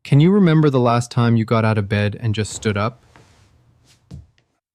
Can you remember the last time you got out of bed and just stood up?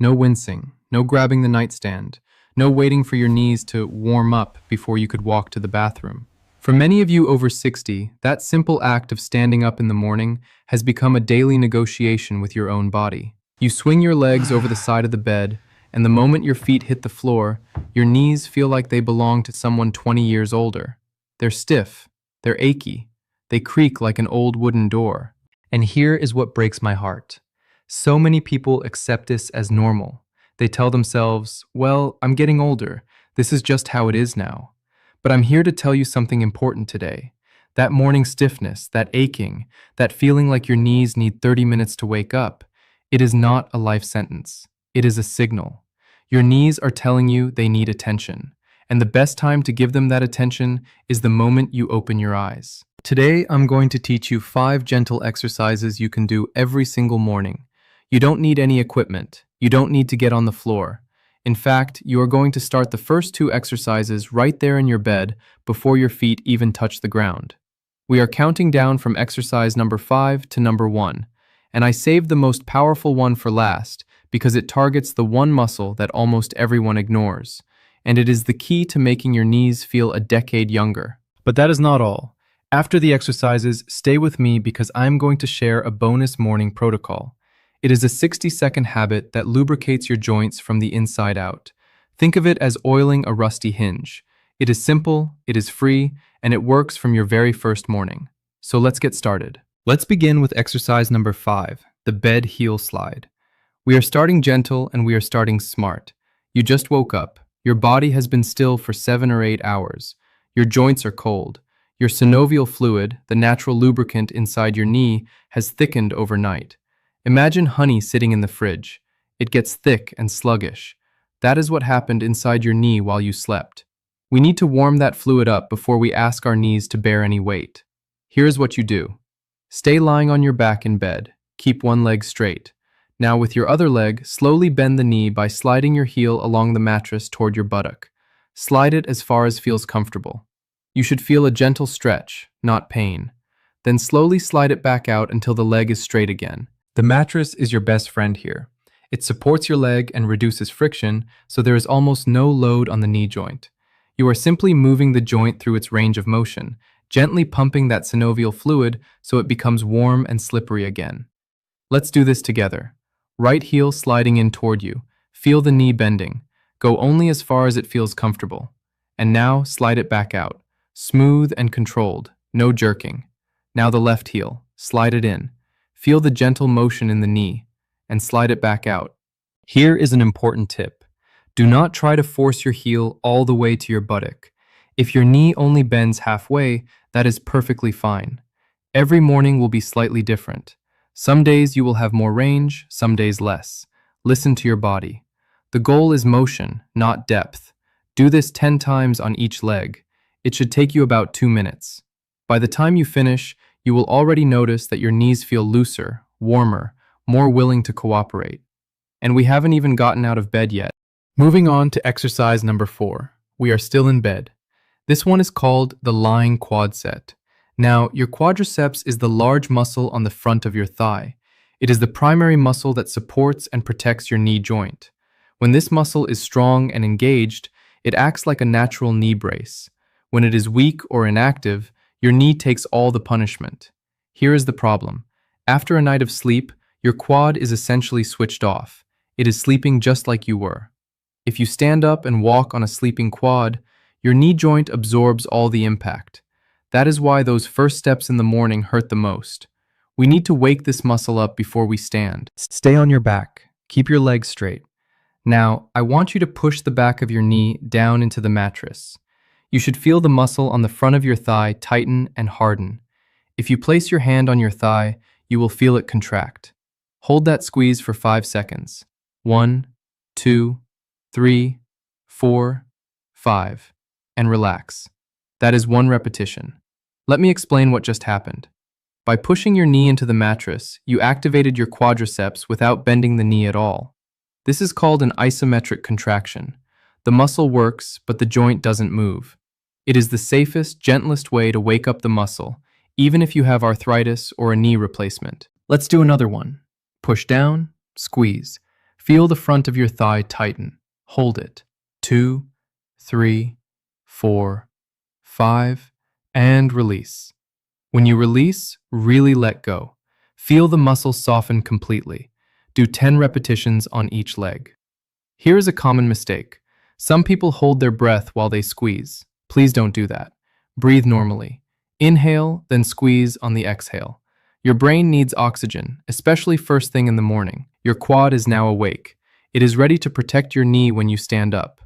No wincing, no grabbing the nightstand, no waiting for your knees to warm up before you could walk to the bathroom. For many of you over 60, that simple act of standing up in the morning has become a daily negotiation with your own body. You swing your legs over the side of the bed, and the moment your feet hit the floor, your knees feel like they belong to someone 20 years older. They're stiff, they're achy, they creak like an old wooden door. And here is what breaks my heart. So many people accept this as normal. They tell themselves, well, I'm getting older. This is just how it is now. But I'm here to tell you something important today. That morning stiffness, that aching, that feeling like your knees need 30 minutes to wake up, it is not a life sentence. It is a signal. Your knees are telling you they need attention. And the best time to give them that attention is the moment you open your eyes. Today, I'm going to teach you 5 gentle exercises you can do every single morning. You don't need any equipment. You don't need to get on the floor. In fact, you are going to start the first 2 exercises right there in your bed before your feet even touch the ground. We are counting down from exercise number 5 to number 1, and I saved the most powerful one for last because it targets the one muscle that almost everyone ignores, and it is the key to making your knees feel a decade younger. But that is not all. After the exercises, stay with me because I'm going to share a bonus morning protocol. It is a 60-second habit that lubricates your joints from the inside out. Think of it as oiling a rusty hinge. It is simple, it is free, and it works from your very first morning. So let's get started. Let's begin with exercise number 5, the bed heel slide. We are starting gentle and we are starting smart. You just woke up. Your body has been still for 7 or 8 hours. Your joints are cold. Your synovial fluid, the natural lubricant inside your knee, has thickened overnight. Imagine honey sitting in the fridge. It gets thick and sluggish. That is what happened inside your knee while you slept. We need to warm that fluid up before we ask our knees to bear any weight. Here's what you do. Stay lying on your back in bed. Keep one leg straight. Now with your other leg, slowly bend the knee by sliding your heel along the mattress toward your buttock. Slide it as far as feels comfortable. You should feel a gentle stretch, not pain. Then slowly slide it back out until the leg is straight again. The mattress is your best friend here. It supports your leg and reduces friction, so there is almost no load on the knee joint. You are simply moving the joint through its range of motion, gently pumping that synovial fluid so it becomes warm and slippery again. Let's do this together. Right heel sliding in toward you. Feel the knee bending. Go only as far as it feels comfortable. And now slide it back out. Smooth and controlled, no jerking. Now the left heel, slide it in. Feel the gentle motion in the knee, and slide it back out. Here is an important tip. Do not try to force your heel all the way to your buttock. If your knee only bends halfway, that is perfectly fine. Every morning will be slightly different. Some days you will have more range, some days less. Listen to your body. The goal is motion, not depth. Do this 10 times on each leg. It should take you about 2 minutes. By the time you finish, you will already notice that your knees feel looser, warmer, more willing to cooperate. And we haven't even gotten out of bed yet. Moving on to exercise number 4. We are still in bed. This one is called the lying quadset. Now, your quadriceps is the large muscle on the front of your thigh. It is the primary muscle that supports and protects your knee joint. When this muscle is strong and engaged, it acts like a natural knee brace. When it is weak or inactive, your knee takes all the punishment. Here is the problem. After a night of sleep, your quad is essentially switched off. It is sleeping just like you were. If you stand up and walk on a sleeping quad, your knee joint absorbs all the impact. That is why those first steps in the morning hurt the most. We need to wake this muscle up before we stand. Stay on your back. Keep your legs straight. Now, I want you to push the back of your knee down into the mattress. You should feel the muscle on the front of your thigh tighten and harden. If you place your hand on your thigh, you will feel it contract. Hold that squeeze for 5 seconds. 1, 2, 3, 4, 5, and relax. That is 1 repetition. Let me explain what just happened. By pushing your knee into the mattress, you activated your quadriceps without bending the knee at all. This is called an isometric contraction. The muscle works, but the joint doesn't move. It is the safest, gentlest way to wake up the muscle, even if you have arthritis or a knee replacement. Let's do another one. Push down, squeeze. Feel the front of your thigh tighten. Hold it. 2, 3, 4, 5, and release. When you release, really let go. Feel the muscles soften completely. Do 10 repetitions on each leg. Here is a common mistake. Some people hold their breath while they squeeze. Please don't do that. Breathe normally. Inhale, then squeeze on the exhale. Your brain needs oxygen, especially first thing in the morning. Your quad is now awake. It is ready to protect your knee when you stand up.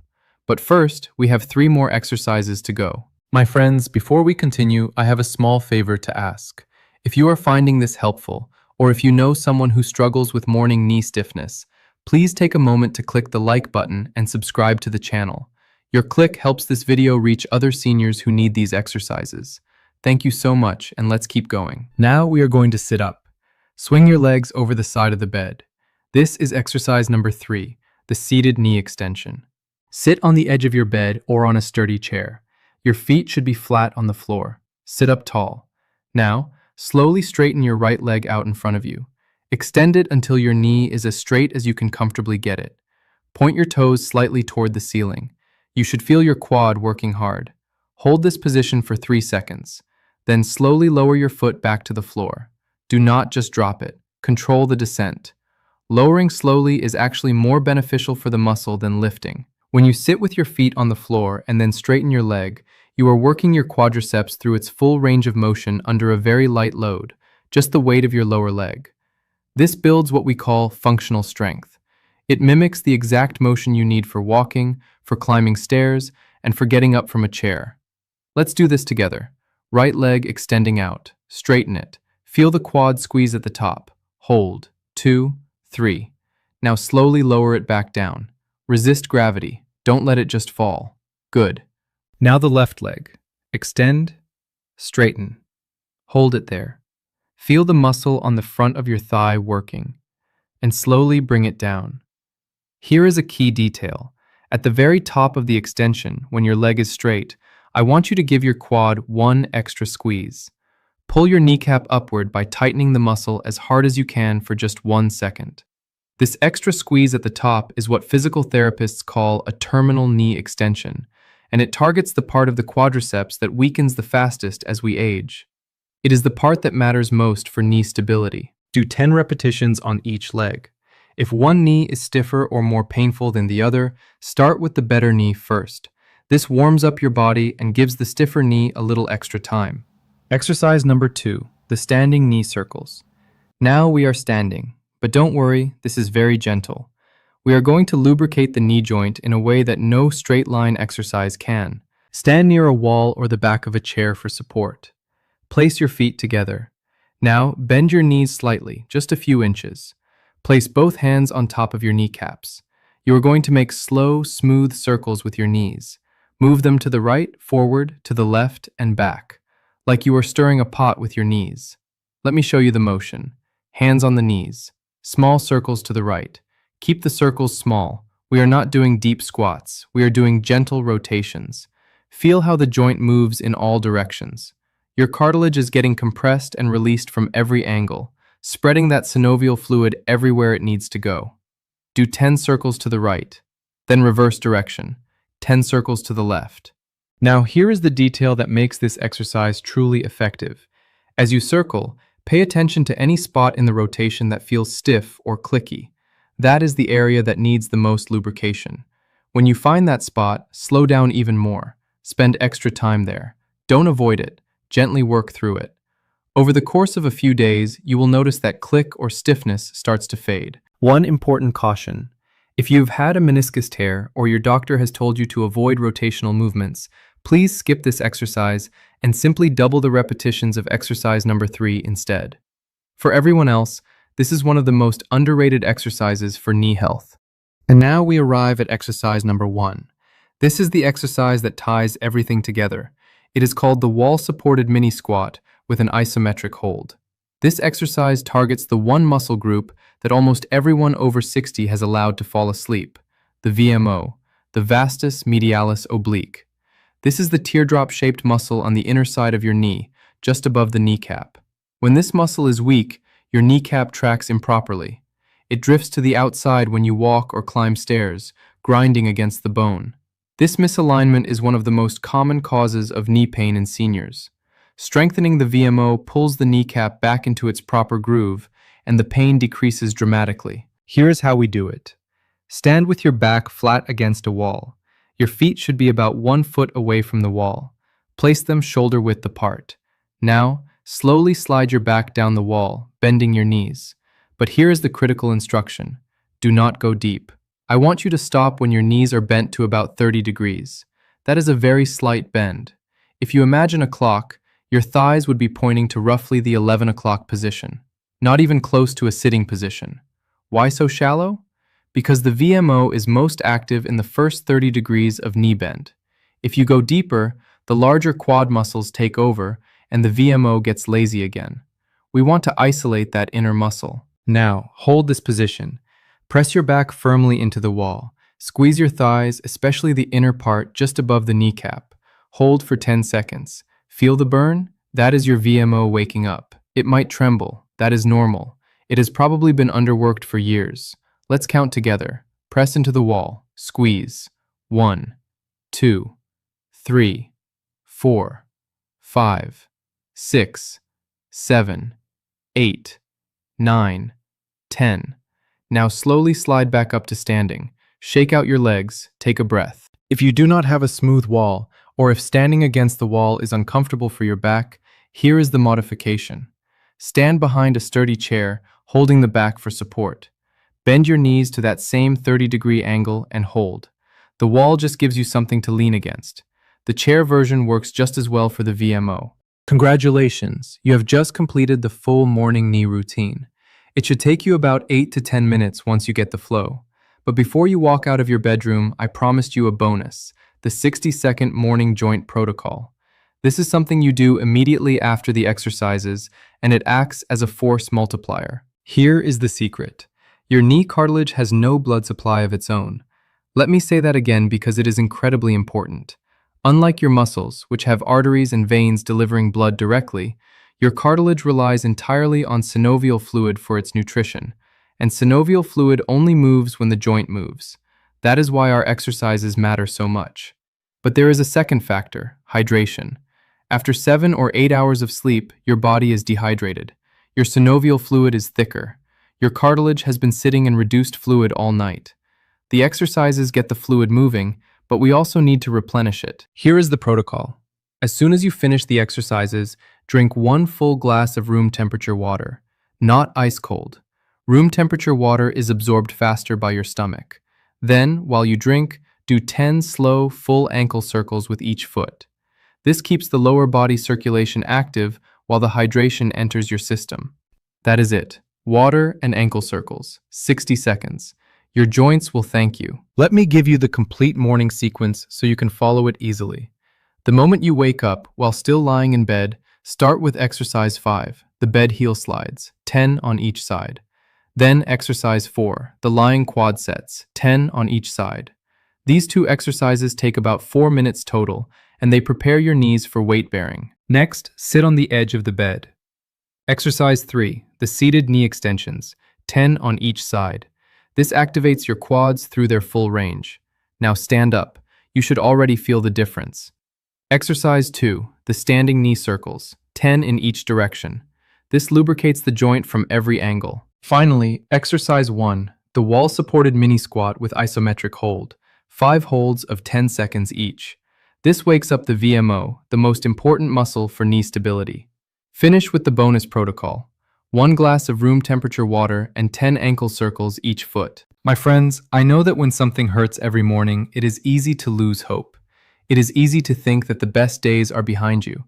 But first, we have 3 more exercises to go. My friends, before we continue, I have a small favor to ask. If you are finding this helpful, or if you know someone who struggles with morning knee stiffness, please take a moment to click the like button and subscribe to the channel. Your click helps this video reach other seniors who need these exercises. Thank you so much, and let's keep going. Now we are going to sit up. Swing your legs over the side of the bed. This is exercise number 3, the seated knee extension. Sit on the edge of your bed or on a sturdy chair. Your feet should be flat on the floor. Sit up tall. Now, slowly straighten your right leg out in front of you. Extend it until your knee is as straight as you can comfortably get it. Point your toes slightly toward the ceiling. You should feel your quad working hard. Hold this position for 3 seconds. Then slowly lower your foot back to the floor. Do not just drop it. Control the descent. Lowering slowly is actually more beneficial for the muscle than lifting. When you sit with your feet on the floor and then straighten your leg, you are working your quadriceps through its full range of motion under a very light load, just the weight of your lower leg. This builds what we call functional strength. It mimics the exact motion you need for walking, for climbing stairs, and for getting up from a chair. Let's do this together. Right leg extending out. Straighten it. Feel the quad squeeze at the top. Hold. 2, 3. Now slowly lower it back down. Resist gravity. Don't let it just fall. Good. Now the left leg. Extend, straighten. Hold it there. Feel the muscle on the front of your thigh working, and slowly bring it down. Here is a key detail. At the very top of the extension, when your leg is straight, I want you to give your quad 1 extra squeeze. Pull your kneecap upward by tightening the muscle as hard as you can for just 1 second. This extra squeeze at the top is what physical therapists call a terminal knee extension, and it targets the part of the quadriceps that weakens the fastest as we age. It is the part that matters most for knee stability. Do 10 repetitions on each leg. If one knee is stiffer or more painful than the other, start with the better knee first. This warms up your body and gives the stiffer knee a little extra time. Exercise number 2, the standing knee circles. Now we are standing. But don't worry, this is very gentle. We are going to lubricate the knee joint in a way that no straight line exercise can. Stand near a wall or the back of a chair for support. Place your feet together. Now bend your knees slightly, just a few inches. Place both hands on top of your kneecaps. You are going to make slow, smooth circles with your knees. Move them to the right, forward, to the left, and back, like you are stirring a pot with your knees. Let me show you the motion. Hands on the knees. Small circles to the right. Keep the circles small. We are not doing deep squats. We are doing gentle rotations. Feel how the joint moves in all directions. Your cartilage is getting compressed and released from every angle, spreading that synovial fluid everywhere it needs to go. Do 10 circles to the right, then reverse direction. 10 circles to the left. Now here is the detail that makes this exercise truly effective. As you circle, pay attention to any spot in the rotation that feels stiff or clicky. That is the area that needs the most lubrication. When you find that spot, slow down even more. Spend extra time there. Don't avoid it. Gently work through it. Over the course of a few days, you will notice that click or stiffness starts to fade. One important caution. If you've had a meniscus tear or your doctor has told you to avoid rotational movements, please skip this exercise and simply double the repetitions of exercise number 3 instead. For everyone else, this is one of the most underrated exercises for knee health. And now we arrive at exercise number 1. This is the exercise that ties everything together. It is called the wall-supported mini squat with an isometric hold. This exercise targets the one muscle group that almost everyone over 60 has allowed to fall asleep, the VMO, the vastus medialis oblique. This is the teardrop-shaped muscle on the inner side of your knee, just above the kneecap. When this muscle is weak, your kneecap tracks improperly. It drifts to the outside when you walk or climb stairs, grinding against the bone. This misalignment is one of the most common causes of knee pain in seniors. Strengthening the VMO pulls the kneecap back into its proper groove, and the pain decreases dramatically. Here's how we do it. Stand with your back flat against a wall. Your feet should be about 1 foot away from the wall. Place them shoulder width apart. Now, slowly slide your back down the wall, bending your knees. But here is the critical instruction. Do not go deep. I want you to stop when your knees are bent to about 30 degrees. That is a very slight bend. If you imagine a clock, your thighs would be pointing to roughly the 11 o'clock position, not even close to a sitting position. Why so shallow? Because the VMO is most active in the first 30 degrees of knee bend. If you go deeper, the larger quad muscles take over and the VMO gets lazy again. We want to isolate that inner muscle. Now, hold this position. Press your back firmly into the wall. Squeeze your thighs, especially the inner part just above the kneecap. Hold for 10 seconds. Feel the burn? That is your VMO waking up. It might tremble. That is normal. It has probably been underworked for years. Let's count together. Press into the wall. Squeeze. 1, 2, 3, 4, 5, 6, 7, 8, 9, 10. Now slowly slide back up to standing. Shake out your legs. Take a breath. If you do not have a smooth wall, or if standing against the wall is uncomfortable for your back, here is the modification. Stand behind a sturdy chair, holding the back for support. Bend your knees to that same 30-degree angle and hold. The wall just gives you something to lean against. The chair version works just as well for the VMO. Congratulations, you have just completed the full morning knee routine. It should take you about 8 to 10 minutes once you get the flow. But before you walk out of your bedroom, I promised you a bonus, the 60-second morning joint protocol. This is something you do immediately after the exercises, and it acts as a force multiplier. Here is the secret. Your knee cartilage has no blood supply of its own. Let me say that again because it is incredibly important. Unlike your muscles, which have arteries and veins delivering blood directly, your cartilage relies entirely on synovial fluid for its nutrition, and synovial fluid only moves when the joint moves. That is why our exercises matter so much. But there is a second factor, hydration. After 7 or 8 hours of sleep, your body is dehydrated. Your synovial fluid is thicker. Your cartilage has been sitting in reduced fluid all night. The exercises get the fluid moving, but we also need to replenish it. Here is the protocol. As soon as you finish the exercises, drink 1 full glass of room temperature water, not ice cold. Room temperature water is absorbed faster by your stomach. Then, while you drink, do 10 slow, full ankle circles with each foot. This keeps the lower body circulation active while the hydration enters your system. That is it. Water and ankle circles. 60 seconds. Your joints will thank you. Let me give you the complete morning sequence so you can follow it easily. The moment you wake up, while still lying in bed, start with exercise 5, the bed heel slides, 10 on each side. Then exercise 4, the lying quad sets, 10 on each side. These 2 exercises take about 4 minutes total, and they prepare your knees for weight bearing. Next, sit on the edge of the bed. Exercise 3, the seated knee extensions, 10 on each side. This activates your quads through their full range. Now stand up. You should already feel the difference. Exercise 2, the standing knee circles, 10 in each direction. This lubricates the joint from every angle. Finally, exercise 1, the wall-supported mini squat with isometric hold, 5 holds of 10 seconds each. This wakes up the VMO, the most important muscle for knee stability. Finish with the bonus protocol. 1 glass of room temperature water and 10 ankle circles each foot. My friends, I know that when something hurts every morning, it is easy to lose hope. It is easy to think that the best days are behind you.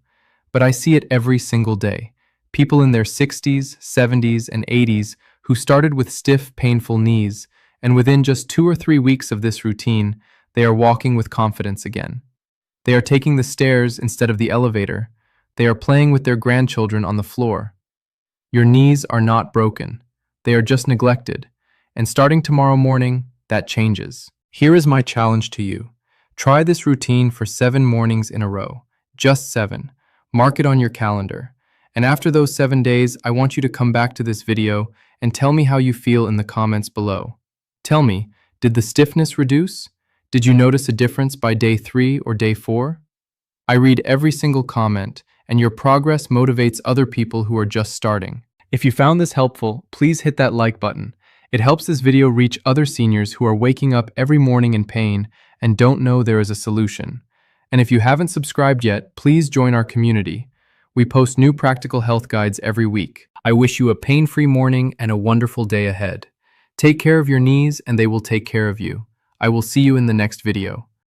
But I see it every single day. People in their 60s, 70s, and 80s who started with stiff, painful knees, and within just 2 or 3 weeks of this routine, they are walking with confidence again. They are taking the stairs instead of the elevator. They are playing with their grandchildren on the floor. Your knees are not broken. They are just neglected. And starting tomorrow morning, that changes. Here is my challenge to you. Try this routine for 7 mornings in a row. Just 7. Mark it on your calendar. And after those 7 days, I want you to come back to this video and tell me how you feel in the comments below. Tell me, did the stiffness reduce? Did you notice a difference by day 3 or day 4? I read every single comment, and your progress motivates other people who are just starting. If you found this helpful, please hit that like button. It helps this video reach other seniors who are waking up every morning in pain and don't know there is a solution. And if you haven't subscribed yet, please join our community. We post new practical health guides every week. I wish you a pain-free morning and a wonderful day ahead. Take care of your knees and they will take care of you. I will see you in the next video.